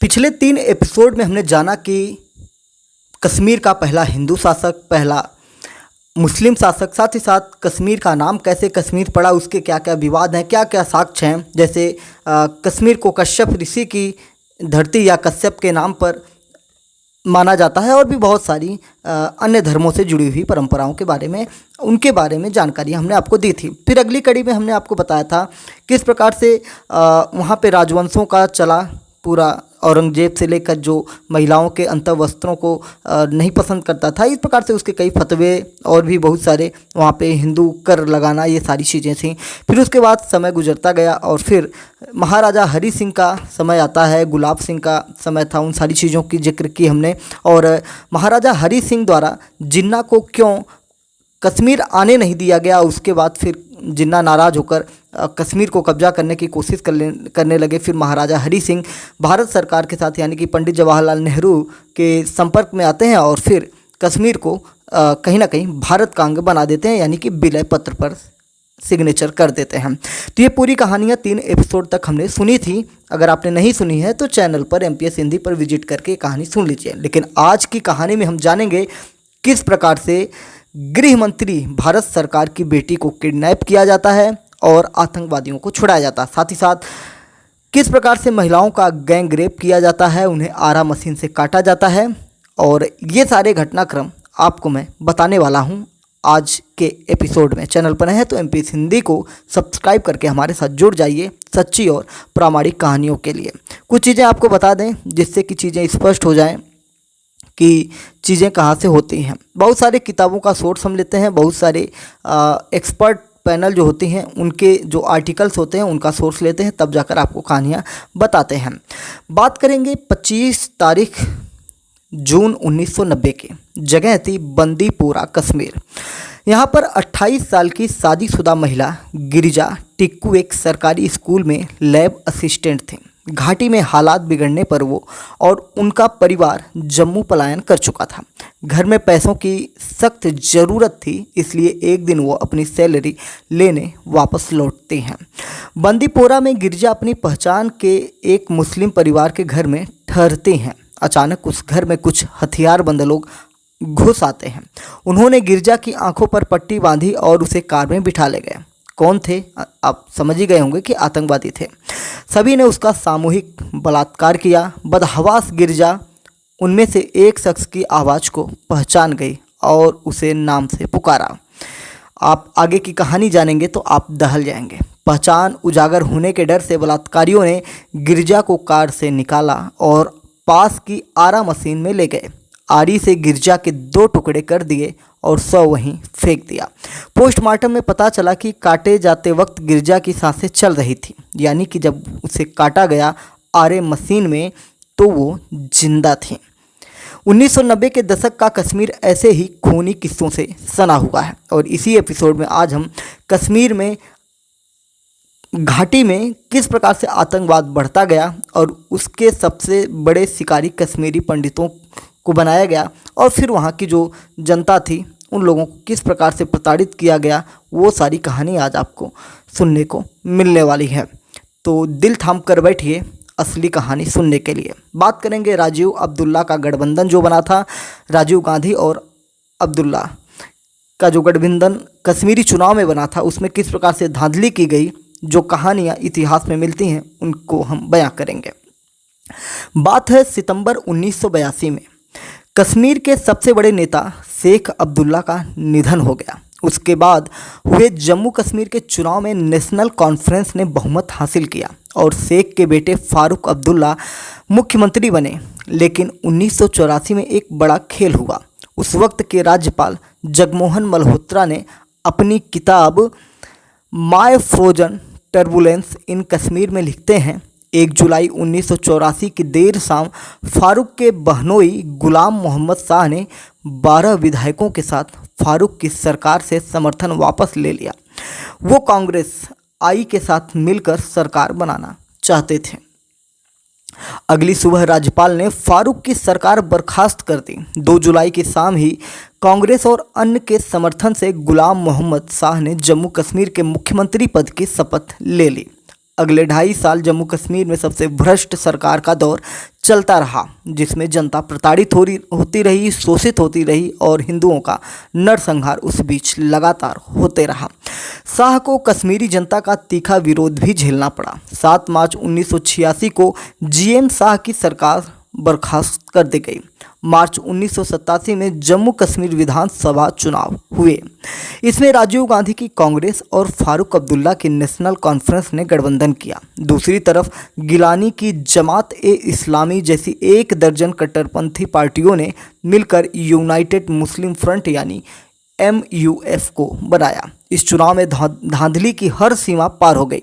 पिछले 3 एपिसोड में हमने जाना कि कश्मीर का पहला हिंदू शासक, पहला मुस्लिम शासक, साथ ही साथ कश्मीर का नाम कैसे कश्मीर पड़ा, उसके क्या क्या विवाद हैं, क्या क्या साक्ष्य हैं। जैसे कश्मीर को कश्यप ऋषि की धरती या कश्यप के नाम पर माना जाता है, और भी बहुत सारी अन्य धर्मों से जुड़ी हुई परंपराओं के बारे में, उनके बारे में जानकारी हमने आपको दी थी। फिर अगली कड़ी में हमने आपको बताया था किस प्रकार से वहाँ पे राजवंशों का चला पूरा। औरंगजेब से लेकर जो महिलाओं के अंतर्वस्त्रों को नहीं पसंद करता था, इस प्रकार से उसके कई फतवे और भी बहुत सारे, वहाँ पे हिंदू कर लगाना, ये सारी चीज़ें थीं। फिर उसके बाद समय गुजरता गया और फिर महाराजा हरि सिंह का समय आता है, गुलाब सिंह का समय था, उन सारी चीज़ों की जिक्र की हमने। और महाराजा हरि सिंह द्वारा जिन्ना को क्यों कश्मीर आने नहीं दिया गया, उसके बाद फिर जिन्ना नाराज़ होकर कश्मीर को कब्जा करने की कोशिश करने लगे। फिर महाराजा हरि सिंह भारत सरकार के साथ, यानी कि पंडित जवाहरलाल नेहरू के संपर्क में आते हैं और फिर कश्मीर को कहीं ना कहीं भारत का अंग बना देते हैं, यानी कि विलय पत्र पर सिग्नेचर कर देते हैं। तो ये पूरी कहानियाँ 3 एपिसोड तक हमने सुनी थी। अगर आपने नहीं सुनी है तो चैनल पर MPS हिंदी पर विजिट करके कहानी सुन लीजिए। लेकिन आज की कहानी में हम जानेंगे किस प्रकार से गृह मंत्री भारत सरकार की बेटी को किडनैप किया जाता है और आतंकवादियों को छुड़ाया जाता है। साथ ही साथ किस प्रकार से महिलाओं का गैंग रेप किया जाता है, उन्हें आरा मशीन से काटा जाता है, और ये सारे घटनाक्रम आपको मैं बताने वाला हूँ आज के एपिसोड में। चैनल पर हैं तो MPS हिंदी को सब्सक्राइब करके हमारे साथ जुड़ जाइए सच्ची और प्रामाणिक कहानियों के लिए। कुछ चीज़ें आपको बता दें जिससे कि चीज़ें स्पष्ट हो जाएं कि चीज़ें कहाँ से होती हैं। बहुत सारे किताबों का सोर्स हम लेते हैं, बहुत सारे एक्सपर्ट पैनल जो होती हैं उनके जो आर्टिकल्स होते हैं उनका सोर्स लेते हैं, तब जाकर आपको कहानियाँ बताते हैं। बात करेंगे 25 तारीख जून 1990 की। जगह थी बंदीपोरा, कश्मीर। यहाँ पर 28 साल की शादीशुदा महिला गिरिजा टिक्कू एक सरकारी स्कूल में लैब असिस्टेंट थी। घाटी में हालात बिगड़ने पर वो और उनका परिवार जम्मू पलायन कर चुका था। घर में पैसों की सख्त ज़रूरत थी, इसलिए एक दिन वो अपनी सैलरी लेने वापस लौटते हैं। बंदीपोरा में गिरिजा अपनी पहचान के एक मुस्लिम परिवार के घर में ठहरते हैं। अचानक उस घर में कुछ हथियारबंद लोग घुस आते हैं। उन्होंने गिरिजा की आंखों पर पट्टी बांधी और उसे कार में बिठा ले गए। कौन थे? आप समझ ही गए होंगे कि आतंकवादी थे। सभी ने उसका सामूहिक बलात्कार किया। बदहवास गिरिजा उनमें से एक शख्स की आवाज़ को पहचान गई और उसे नाम से पुकारा। आप आगे की कहानी जानेंगे तो आप दहल जाएंगे। पहचान उजागर होने के डर से बलात्कारियों ने गिरिजा को कार से निकाला और पास की आरा मशीन में ले गए। आरी से गिरिजा के 2 टुकड़े कर दिए और 100 वहीं फेंक दिया। पोस्टमार्टम में पता चला कि काटे जाते वक्त गिरिजा की सांसें चल रही थी, यानी कि जब उसे काटा गया आरे मशीन में तो वो जिंदा थी। 1990 के दशक का कश्मीर ऐसे ही खूनी किस्सों से सना हुआ है, और इसी एपिसोड में आज हम कश्मीर में घाटी में किस प्रकार से आतंकवाद बढ़ता गया और उसके सबसे बड़े शिकारी कश्मीरी पंडितों को बनाया गया, और फिर वहाँ की जो जनता थी उन लोगों को किस प्रकार से प्रताड़ित किया गया, वो सारी कहानी आज आपको सुनने को मिलने वाली है। तो दिल थाम कर बैठिए असली कहानी सुनने के लिए। बात करेंगे राजीव अब्दुल्ला का गठबंधन जो बना था। राजीव गांधी और अब्दुल्ला का जो गठबंधन कश्मीरी चुनाव में बना था, उसमें किस प्रकार से धांधली की गई, जो कहानियाँ इतिहास में मिलती हैं उनको हम बयां करेंगे। बात है सितंबर 1982 में। कश्मीर के सबसे बड़े नेता शेख अब्दुल्ला का निधन हो गया। उसके बाद हुए जम्मू कश्मीर के चुनाव में नेशनल कॉन्फ्रेंस ने बहुमत हासिल किया और शेख के बेटे फारूक अब्दुल्ला मुख्यमंत्री बने। लेकिन 1984 में एक बड़ा खेल हुआ। उस वक्त के राज्यपाल जगमोहन मल्होत्रा ने अपनी किताब माय फ्रोजन टर्बुलेंस इन कश्मीर में लिखते हैं, 1 जुलाई 1984 की देर शाम फारूक के बहनोई गुलाम मोहम्मद शाह ने 12 विधायकों के साथ फारूक की सरकार से समर्थन वापस ले लिया। वो कांग्रेस आई के साथ मिलकर सरकार बनाना चाहते थे। अगली सुबह राज्यपाल ने फारूक की सरकार बर्खास्त कर दी। 2 जुलाई की शाम ही कांग्रेस और अन्य के समर्थन से गुलाम मोहम्मद शाह ने जम्मू कश्मीर के मुख्यमंत्री पद की शपथ ले ली। अगले 2.5 साल जम्मू कश्मीर में सबसे भ्रष्ट सरकार का दौर चलता रहा, जिसमें जनता प्रताड़ित होती रही, शोषित होती रही और हिंदुओं का नरसंहार उस बीच लगातार होते रहा। शाह को कश्मीरी जनता का तीखा विरोध भी झेलना पड़ा। 7 मार्च 1986 को जीएम शाह की सरकार बर्खास्त कर दी गई। मार्च 1987 में जम्मू कश्मीर विधानसभा चुनाव हुए। इसमें राजीव गांधी की कांग्रेस और फारूक अब्दुल्ला की नेशनल कॉन्फ्रेंस ने गठबंधन किया। दूसरी तरफ गिलानी की जमात-ए-इस्लामी जैसी 1 दर्जन कट्टरपंथी पार्टियों ने मिलकर यूनाइटेड मुस्लिम फ्रंट यानी MUF को बनाया। इस चुनाव में धांधली की हर सीमा पार हो गई।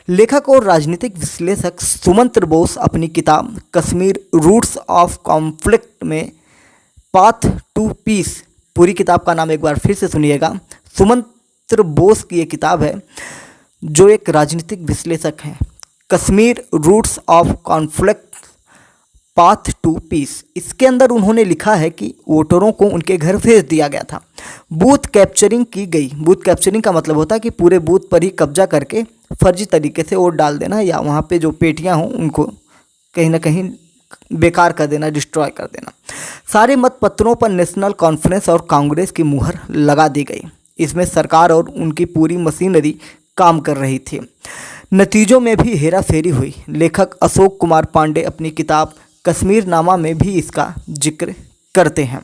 लेखक और राजनीतिक विश्लेषक सुमंत्र बोस अपनी किताब कश्मीर रूट्स ऑफ कॉन्फ्लिक्ट में पाथ टू पीस, पूरी किताब का नाम एक बार फिर से सुनिएगा। सुमंत्र बोस की ये किताब है, जो एक राजनीतिक विश्लेषक हैं। Kashmir roots of conflict path to peace, इसके अंदर उन्होंने लिखा है कि वोटरों को उनके घर भेज दिया गया था। बूथ कैप्चरिंग की गई। बूथ कैप्चरिंग का मतलब होता है कि पूरे बूथ पर ही कब्जा करके फर्जी तरीके से वोट डाल देना, या वहाँ पे जो पेटियाँ हों उनको कहीं ना कहीं बेकार कर देना, डिस्ट्रॉय कर देना। सारे मतपत्रों पर नेशनल कॉन्फ्रेंस और कांग्रेस की मुहर लगा दी गई। इसमें सरकार और उनकी पूरी मशीनरी काम कर रही थी। नतीजों में भी हेरा फेरी हुई। लेखक अशोक कुमार पांडे अपनी किताब कश्मीर नामा में भी इसका जिक्र करते हैं।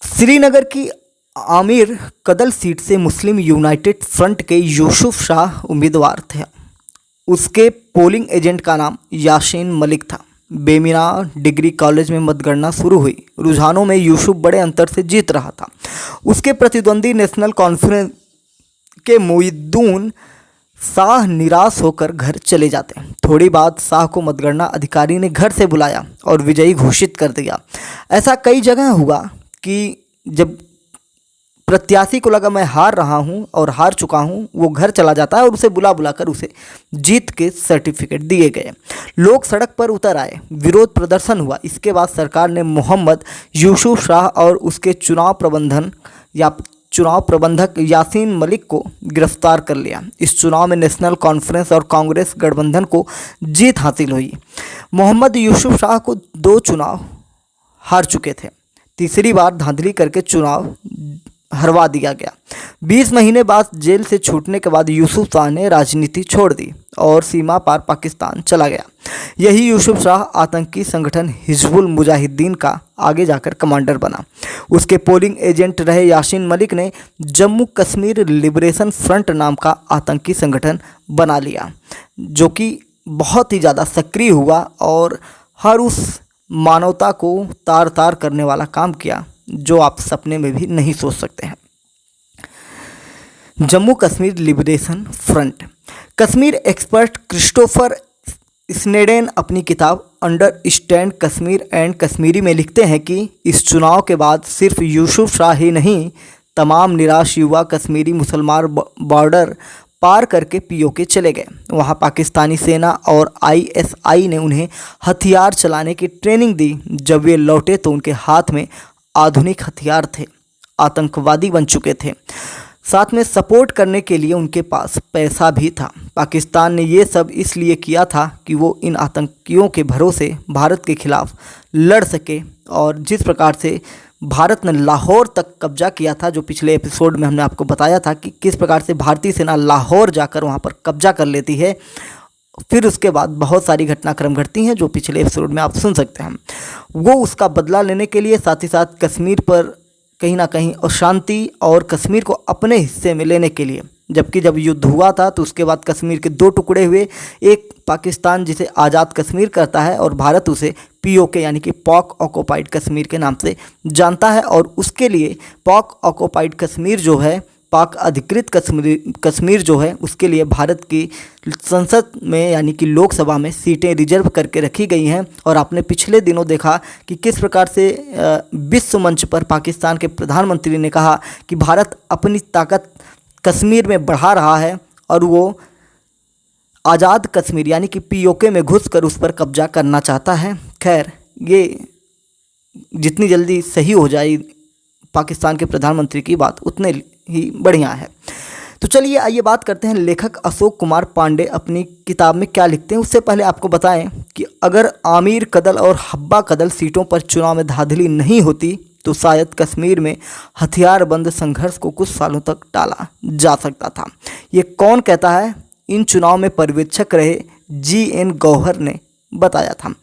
श्रीनगर की आमिर कदल सीट से मुस्लिम यूनाइटेड फ्रंट के यूसुफ शाह उम्मीदवार थे। उसके पोलिंग एजेंट का नाम यासीन मलिक था। बेमिना डिग्री कॉलेज में मतगणना शुरू हुई। रुझानों में यूसुफ बड़े अंतर से जीत रहा था। उसके प्रतिद्वंदी नेशनल कॉन्फ्रेंस के मोइनुद्दीन शाह निराश होकर घर चले जाते। थोड़ी बाद शाह को मतगणना अधिकारी ने घर से बुलाया और विजयी घोषित कर दिया। ऐसा कई जगह हुआ कि जब प्रत्याशी को लगा मैं हार रहा हूं और हार चुका हूं, वो घर चला जाता है और उसे बुला बुलाकर उसे जीत के सर्टिफिकेट दिए गए। लोग सड़क पर उतर आए, विरोध प्रदर्शन हुआ। इसके बाद सरकार ने मोहम्मद यूसुफ शाह और उसके चुनाव प्रबंधक यासीन मलिक को गिरफ्तार कर लिया। इस चुनाव में नेशनल कॉन्फ्रेंस और कांग्रेस गठबंधन को जीत हासिल हुई। मोहम्मद यूसुफ शाह को 2 चुनाव हार चुके थे। तीसरी बार धांधली करके चुनाव हरवा दिया गया। 20 महीने बाद जेल से छूटने के बाद यूसुफ शाह ने राजनीति छोड़ दी और सीमा पार पाकिस्तान चला गया। यही यूसुफ शाह आतंकी संगठन हिजबुल मुजाहिदीन का आगे जाकर कमांडर बना। उसके पोलिंग एजेंट रहे यासीन मलिक ने जम्मू कश्मीर लिबरेशन फ्रंट नाम का आतंकी संगठन बना लिया, जो कि बहुत ही ज़्यादा सक्रिय हुआ और हर उस मानवता को तार तार करने वाला काम किया जो आप सपने में भी नहीं सोच सकते हैं। Jammu Kashmir liberation front. Kashmir expert Christopher Snedden अपनी किताब अंडरस्टैंड कश्मीर एंड कश्मीरी में लिखते हैं कि इस चुनाव के बाद सिर्फ यूसुफ शाह ही नहीं, तमाम निराश युवा कश्मीरी मुसलमान बॉर्डर पार करके पीओके चले गए। वहां पाकिस्तानी सेना और ISI ने उन्हें हथियार चलाने की ट्रेनिंग दी। जब वे लौटे तो उनके हाथ में आधुनिक हथियार थे, आतंकवादी बन चुके थे। साथ में सपोर्ट करने के लिए उनके पास पैसा भी था। पाकिस्तान ने ये सब इसलिए किया था कि वो इन आतंकियों के भरोसे भारत के खिलाफ लड़ सके। और जिस प्रकार से भारत ने लाहौर तक कब्जा किया था, जो पिछले एपिसोड में हमने आपको बताया था कि किस प्रकार से भारतीय सेना लाहौर जाकर वहाँ पर कब्जा कर लेती है, फिर उसके बाद बहुत सारी घटनाक्रम घटती हैं जो पिछले एपिसोड में आप सुन सकते हैं। वो उसका बदला लेने के लिए, साथ ही साथ कश्मीर पर कहीं ना कहीं अशांति और कश्मीर को अपने हिस्से में लेने के लिए, जबकि जब युद्ध हुआ था तो उसके बाद कश्मीर के 2 टुकड़े हुए। एक पाकिस्तान जिसे आज़ाद कश्मीर कहता है और भारत उसे POK यानी कि पॉक ऑक्युपाइड कश्मीर के नाम से जानता है। और उसके लिए पॉक ऑक्युपाइड कश्मीर जो है, पाक अधिकृत कश्मीर जो है, उसके लिए भारत की संसद में यानी कि लोकसभा में सीटें रिजर्व करके रखी गई हैं। और आपने पिछले दिनों देखा कि किस प्रकार से विश्व मंच पर पाकिस्तान के प्रधानमंत्री ने कहा कि भारत अपनी ताकत कश्मीर में बढ़ा रहा है और वो आज़ाद कश्मीर यानी कि POK में घुसकर उस पर कब्जा करना चाहता है। खैर, ये जितनी जल्दी सही हो जाए पाकिस्तान के प्रधानमंत्री की बात, उतने ही बढ़िया है। तो चलिए आइए बात करते हैं लेखक अशोक कुमार पांडे अपनी किताब में क्या लिखते हैं। उससे पहले आपको बताएं कि अगर आमिर कदल और हब्बा कदल सीटों पर चुनाव में धांधली नहीं होती तो शायद कश्मीर में हथियारबंद संघर्ष को कुछ सालों तक टाला जा सकता था। ये कौन कहता है? इन चुनाव में पर्यवेक्षक रहे GN गौहर ने बताया था।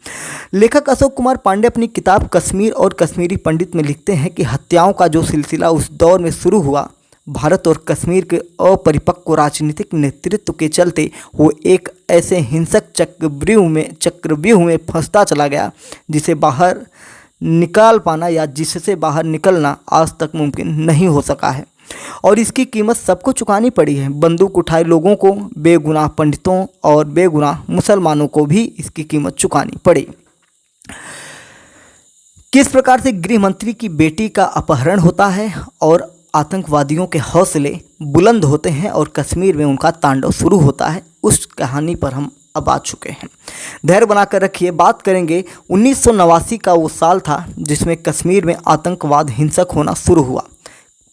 लेखक अशोक कुमार पांडे अपनी किताब कश्मीर और कश्मीरी पंडित में लिखते हैं कि हत्याओं का जो सिलसिला उस दौर में शुरू हुआ, भारत और कश्मीर के अपरिपक्व राजनीतिक नेतृत्व के चलते वो एक ऐसे हिंसक चक्रव्यूह में फंसता चला गया जिसे बाहर निकाल पाना या जिससे बाहर निकलना आज तक मुमकिन नहीं हो सका है। और इसकी कीमत सबको चुकानी पड़ी है। बंदूक उठाए लोगों को, बेगुनाह पंडितों और बेगुनाह मुसलमानों को भी इसकी कीमत चुकानी पड़ी। किस प्रकार से गृह मंत्री की बेटी का अपहरण होता है और आतंकवादियों के हौसले बुलंद होते हैं और कश्मीर में उनका तांडव शुरू होता है, उस कहानी पर हम अब आ चुके हैं। धैर्य बनाकर रखिए। बात करेंगे 1989 का वो साल था जिसमें कश्मीर में आतंकवाद हिंसक होना शुरू हुआ।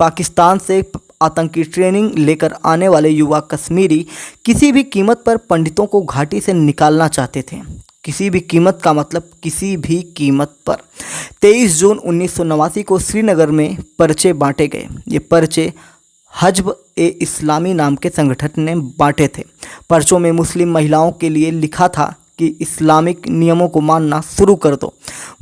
पाकिस्तान से आतंकी ट्रेनिंग लेकर आने वाले युवा कश्मीरी किसी भी कीमत पर पंडितों को घाटी से निकालना चाहते थे। किसी भी कीमत का मतलब किसी भी कीमत पर। 23 जून 1989 को श्रीनगर में पर्चे बांटे गए। ये पर्चे हज़ब-ए-इस्लामी नाम के संगठन ने बांटे थे। पर्चों में मुस्लिम महिलाओं के लिए लिखा था कि इस्लामिक नियमों को मानना शुरू कर दो,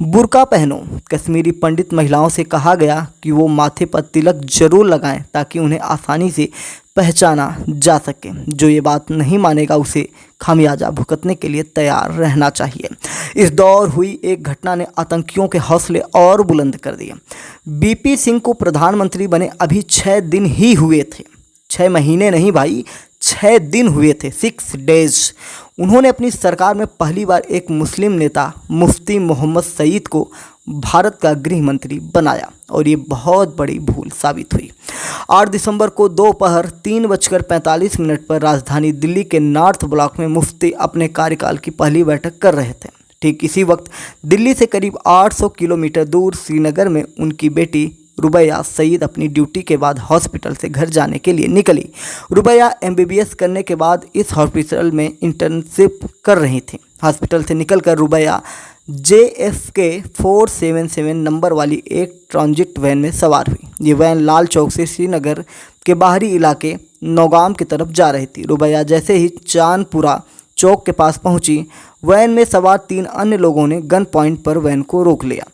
बुर्का पहनो। कश्मीरी पंडित महिलाओं से कहा गया कि वो माथे पर तिलक जरूर लगाएं ताकि उन्हें आसानी से पहचाना जा सके। जो ये बात नहीं मानेगा उसे खामियाजा भुगतने के लिए तैयार रहना चाहिए। इस दौर हुई एक घटना ने आतंकियों के हौसले और बुलंद कर दिए। BP सिंह को प्रधानमंत्री बने अभी 6 दिन ही हुए थे। 6 महीने नहीं भाई, 6 दिन हुए थे, 6 डेज। उन्होंने अपनी सरकार में पहली बार एक मुस्लिम नेता मुफ्ती मोहम्मद सईद को भारत का गृह मंत्री बनाया और ये बहुत बड़ी भूल साबित हुई। 8 दिसंबर को दोपहर 3:45 पर राजधानी दिल्ली के नॉर्थ ब्लॉक में मुफ्ती अपने कार्यकाल की पहली बैठक कर रहे थे। ठीक इसी वक्त दिल्ली से करीब 800 किलोमीटर दूर श्रीनगर में उनकी बेटी रुबैया सईद अपनी ड्यूटी के बाद हॉस्पिटल से घर जाने के लिए निकली। रुबैया MBBS करने के बाद इस हॉस्पिटल में इंटर्नशिप कर रही थी। हॉस्पिटल से निकलकर रुबैया JFK 477 नंबर वाली एक ट्रांजिट वैन में सवार हुई। ये वैन लाल चौक से श्रीनगर के बाहरी इलाके नौगाम की तरफ जा रही थी। रुबैया जैसे ही चांदपुरा चौक के पास पहुंची, वैन में सवार 3 अन्य लोगों ने गन पॉइंट पर वैन को रोक लिया।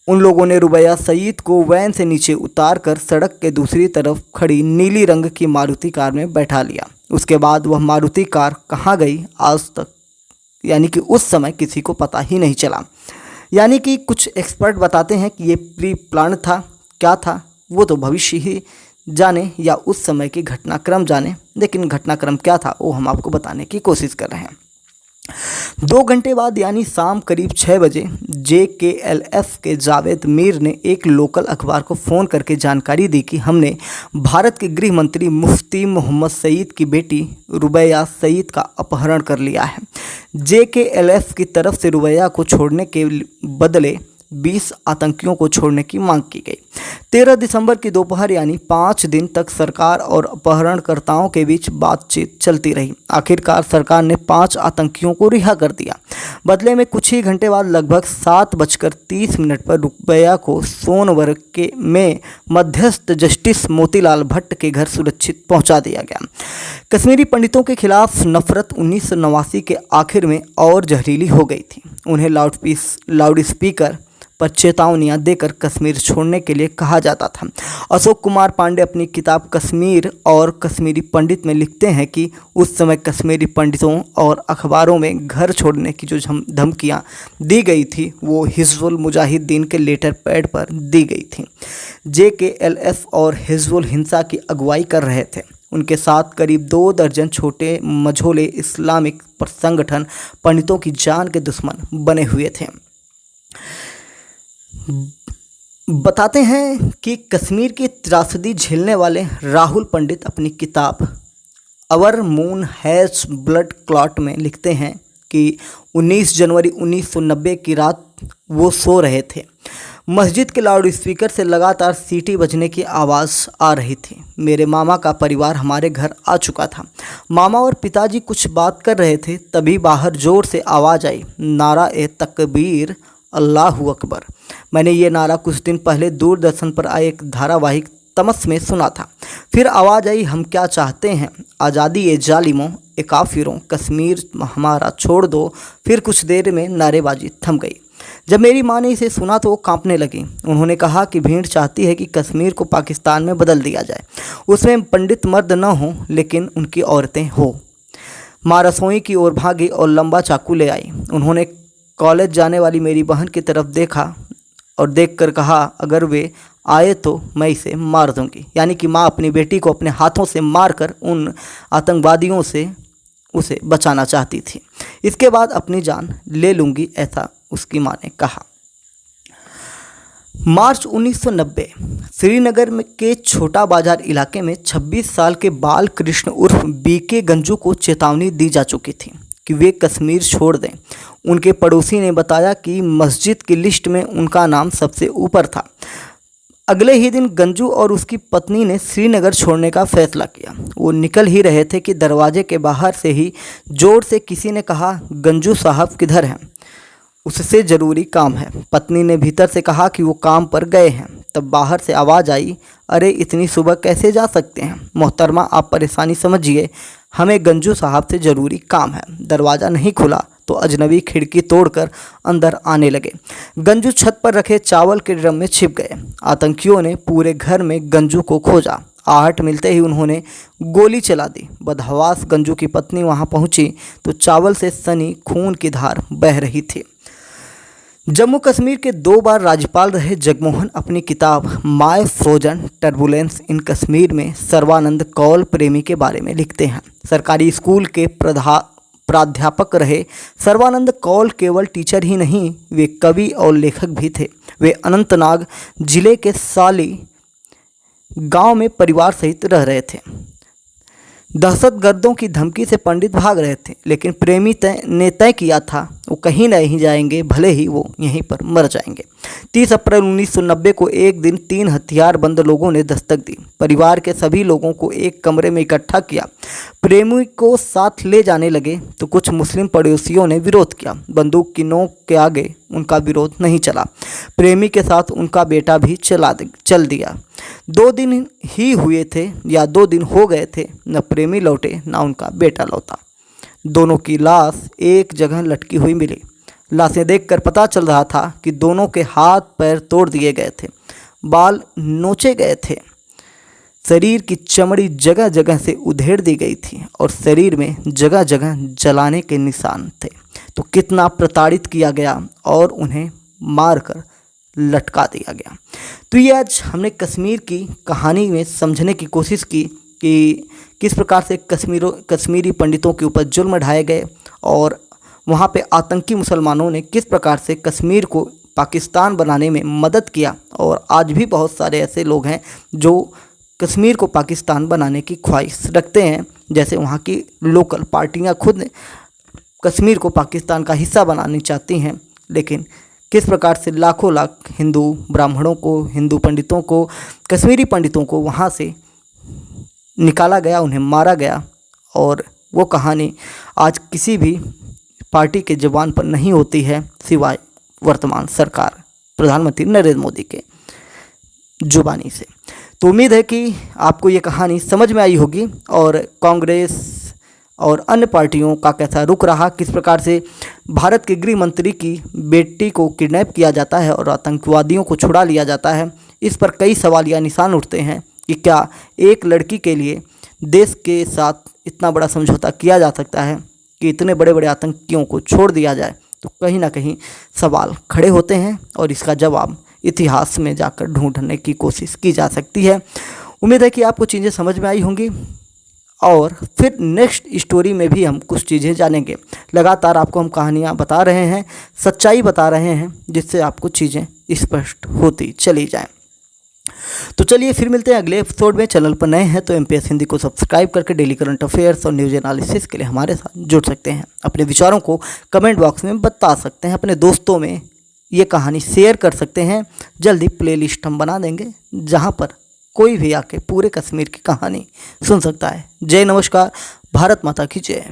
उन लोगों ने रुबैया सईद को वैन से नीचे उतारकर सड़क के दूसरी तरफ खड़ी नीली रंग की मारुति कार में बैठा लिया। उसके बाद वह मारुति कार कहाँ गई आज तक, यानी कि उस समय किसी को पता ही नहीं चला। यानी कि कुछ एक्सपर्ट बताते हैं कि ये प्री प्लान था। क्या था वो तो भविष्य ही जाने या उस समय की घटनाक्रम जाने, लेकिन घटनाक्रम क्या था वो हम आपको बताने की कोशिश कर रहे हैं। 2 घंटे बाद यानी शाम करीब 6 बजे JKLF के जावेद मीर ने एक लोकल अखबार को फ़ोन करके जानकारी दी कि हमने भारत के गृह मंत्री मुफ्ती मोहम्मद सईद की बेटी रुबैया सईद का अपहरण कर लिया है। JKLF की तरफ से रुबैया को छोड़ने के बदले 20 आतंकियों को छोड़ने की मांग की गई। 13 दिसंबर की दोपहर यानी 5 दिन तक सरकार और अपहरणकर्ताओं के बीच बातचीत चलती रही। आखिरकार सरकार ने 5 आतंकियों को रिहा कर दिया। बदले में कुछ ही घंटे बाद लगभग 7:30 पर रुबैया को सोनवर्ग में मध्यस्थ जस्टिस मोतीलाल भट्ट के घर सुरक्षित पहुंचा दिया गया। कश्मीरी पंडितों के खिलाफ नफरत 1989 के आखिर में और जहरीली हो गई थी। उन्हें लाउड स्पीकर पर चेतावनियां देकर कश्मीर छोड़ने के लिए कहा जाता था। अशोक कुमार पांडे अपनी किताब कश्मीर और कश्मीरी पंडित में लिखते हैं कि उस समय कश्मीरी पंडितों और अखबारों में घर छोड़ने की जो धमकियां दी गई थी वो हिजबुल मुजाहिदीन के लेटर पैड पर दी गई थी। JKLF और हिजबुल हिंसा की अगुवाई कर रहे थे। उनके साथ करीब 2 दर्जन छोटे मझोले इस्लामिक संगठन पंडितों की जान के दुश्मन बने हुए थे। बताते हैं कि कश्मीर की त्रासदी झेलने वाले राहुल पंडित अपनी किताब अवर मून हैज़ ब्लड क्लॉट में लिखते हैं कि 19 जनवरी 1990 की रात वो सो रहे थे। मस्जिद के लाउड स्पीकर से लगातार सीटी बजने की आवाज़ आ रही थी। मेरे मामा का परिवार हमारे घर आ चुका था। मामा और पिताजी कुछ बात कर रहे थे, तभी बाहर ज़ोर से आवाज़ आई, नारा ए तकबीर, अल्लाहू अकबर। मैंने ये नारा कुछ दिन पहले दूरदर्शन पर आए एक धारावाहिक तमस में सुना था। फिर आवाज़ आई, हम क्या चाहते हैं, आज़ादी ए जालिमों, ए काफिरों, कश्मीर हमारा छोड़ दो। फिर कुछ देर में नारेबाजी थम गई। जब मेरी माँ ने इसे सुना तो वो कांपने लगी। उन्होंने कहा कि भीड़ चाहती है कि कश्मीर को पाकिस्तान में बदल दिया जाए, उसमें पंडित मर्द न हों लेकिन उनकी औरतें हो। माँ रसोई की ओर भागी और लंबा चाकू ले आई। उन्होंने कॉलेज जाने वाली मेरी बहन की तरफ देखा और देखकर कहा, अगर वे आए तो मैं इसे मार दूंगी। यानी कि माँ अपनी बेटी को अपने हाथों से मारकर उन आतंकवादियों से उसे बचाना चाहती थी। इसके बाद अपनी जान ले लूँगी, ऐसा उसकी माँ ने कहा। मार्च 1990 श्रीनगर के छोटा बाजार इलाके में 26 साल के बाल कृष्ण उर्फ बीके गंजू को चेतावनी दी जा चुकी थी कि वे कश्मीर छोड़ दें। उनके पड़ोसी ने बताया कि मस्जिद की लिस्ट में उनका नाम सबसे ऊपर था। अगले ही दिन गंजू और उसकी पत्नी ने श्रीनगर छोड़ने का फैसला किया। वो निकल ही रहे थे कि दरवाजे के बाहर से ही जोर से किसी ने कहा, गंजू साहब किधर हैं, उससे ज़रूरी काम है। पत्नी ने भीतर से कहा कि वो काम पर गए हैं। तब बाहर से आवाज़ आई, अरे इतनी सुबह कैसे जा सकते हैं मोहतरमा, आप परेशानी समझिए, हमें गंजू साहब से ज़रूरी काम है। दरवाज़ा नहीं खुला तो अजनबी खिड़की तोड़कर अंदर आने लगे। गंजू छत पर रखे चावल के ड्रम में छिप गए। आतंकियों ने पूरे घर में गंजू को खोजा। आहट मिलते ही उन्होंने गोली चला दी। बदहवास गंजू की पत्नी वहां पहुंची तो चावल से सनी खून की धार बह रही थी। जम्मू कश्मीर के 2 बार राज्यपाल रहे जगमोहन अपनी किताब माय फ्रोजन टर्बुलेंस इन कश्मीर में सर्बानंद कौल प्रेमी के बारे में लिखते हैं। सरकारी स्कूल के प्राध्यापक रहे सर्बानंद कौल केवल टीचर ही नहीं, वे कवि और लेखक भी थे। वे अनंतनाग जिले के साली गांव में परिवार सहित रह रहे थे। दहशतगर्दों की धमकी से पंडित भाग रहे थे, लेकिन प्रेमी ने तय किया था वो कहीं नहीं जाएंगे, भले ही वो यहीं पर मर जाएंगे। 30 अप्रैल 1990 को एक दिन 3 हथियारबंद लोगों ने दस्तक दी। परिवार के सभी लोगों को एक कमरे में इकट्ठा किया। प्रेमी को साथ ले जाने लगे तो कुछ मुस्लिम पड़ोसियों ने विरोध किया। बंदूक की नोक के आगे उनका विरोध नहीं चला। प्रेमी के साथ उनका बेटा भी चल दिया। 2 दिन ही हुए थे या 2 दिन हो गए थे, न प्रेमी लौटे न उनका बेटा लौटा। दोनों की लाश एक जगह लटकी हुई मिली। लाशें देखकर पता चल रहा था कि दोनों के हाथ पैर तोड़ दिए गए थे, बाल नोचे गए थे, शरीर की चमड़ी जगह जगह से उधेड़ दी गई थी और शरीर में जगह जगह जलाने के निशान थे। तो कितना प्रताड़ित किया गया और उन्हें मारकर लटका दिया गया। तो ये आज हमने कश्मीर की कहानी में समझने की कोशिश की कि किस प्रकार से कश्मीरी पंडितों के ऊपर जुल्म ढाए गए और वहाँ पे आतंकी मुसलमानों ने किस प्रकार से कश्मीर को पाकिस्तान बनाने में मदद किया। और आज भी बहुत सारे ऐसे लोग हैं जो कश्मीर को पाकिस्तान बनाने की ख्वाहिश रखते हैं, जैसे वहाँ की लोकल पार्टियाँ खुद कश्मीर को पाकिस्तान का हिस्सा बनानी चाहती हैं। लेकिन किस प्रकार से लाखों लाख हिंदू ब्राह्मणों को, हिंदू पंडितों को, कश्मीरी पंडितों को वहाँ से निकाला गया, उन्हें मारा गया। और वो कहानी आज किसी भी पार्टी के ज़बान पर नहीं होती है सिवाय वर्तमान सरकार प्रधानमंत्री नरेंद्र मोदी के जुबानी से। तो उम्मीद है कि आपको ये कहानी समझ में आई होगी और कांग्रेस और अन्य पार्टियों का कैसा रुख रहा, किस प्रकार से भारत के गृह मंत्री की बेटी को किडनैप किया जाता है और आतंकवादियों को छुड़ा लिया जाता है। इस पर कई सवाल या निशान उठते हैं कि क्या एक लड़की के लिए देश के साथ इतना बड़ा समझौता किया जा सकता है कि इतने बड़े बड़े आतंकियों को छोड़ दिया जाए। तो कहीं ना कहीं सवाल खड़े होते हैं और इसका जवाब इतिहास में जाकर ढूंढने की कोशिश की जा सकती है। उम्मीद है कि आपको चीज़ें समझ में आई होंगी और फिर नेक्स्ट स्टोरी में भी हम कुछ चीज़ें जानेंगे। लगातार आपको हम कहानियाँ बता रहे हैं, सच्चाई बता रहे हैं, जिससे आपको चीज़ें स्पष्ट होती चली जाएं। तो चलिए फिर मिलते हैं अगले एपिसोड में। चैनल पर नए हैं तो MPS हिंदी को सब्सक्राइब करके डेली करंट अफेयर्स और न्यूज़ एनालिसिस के लिए हमारे साथ जुड़ सकते हैं। अपने विचारों को कमेंट बॉक्स में बता सकते हैं, अपने दोस्तों में ये कहानी शेयर कर सकते हैं। जल्दी प्लेलिस्ट हम बना देंगे जहाँ पर कोई भी आके पूरे कश्मीर की कहानी सुन सकता है। जय नमस्कार, भारत माता की जय।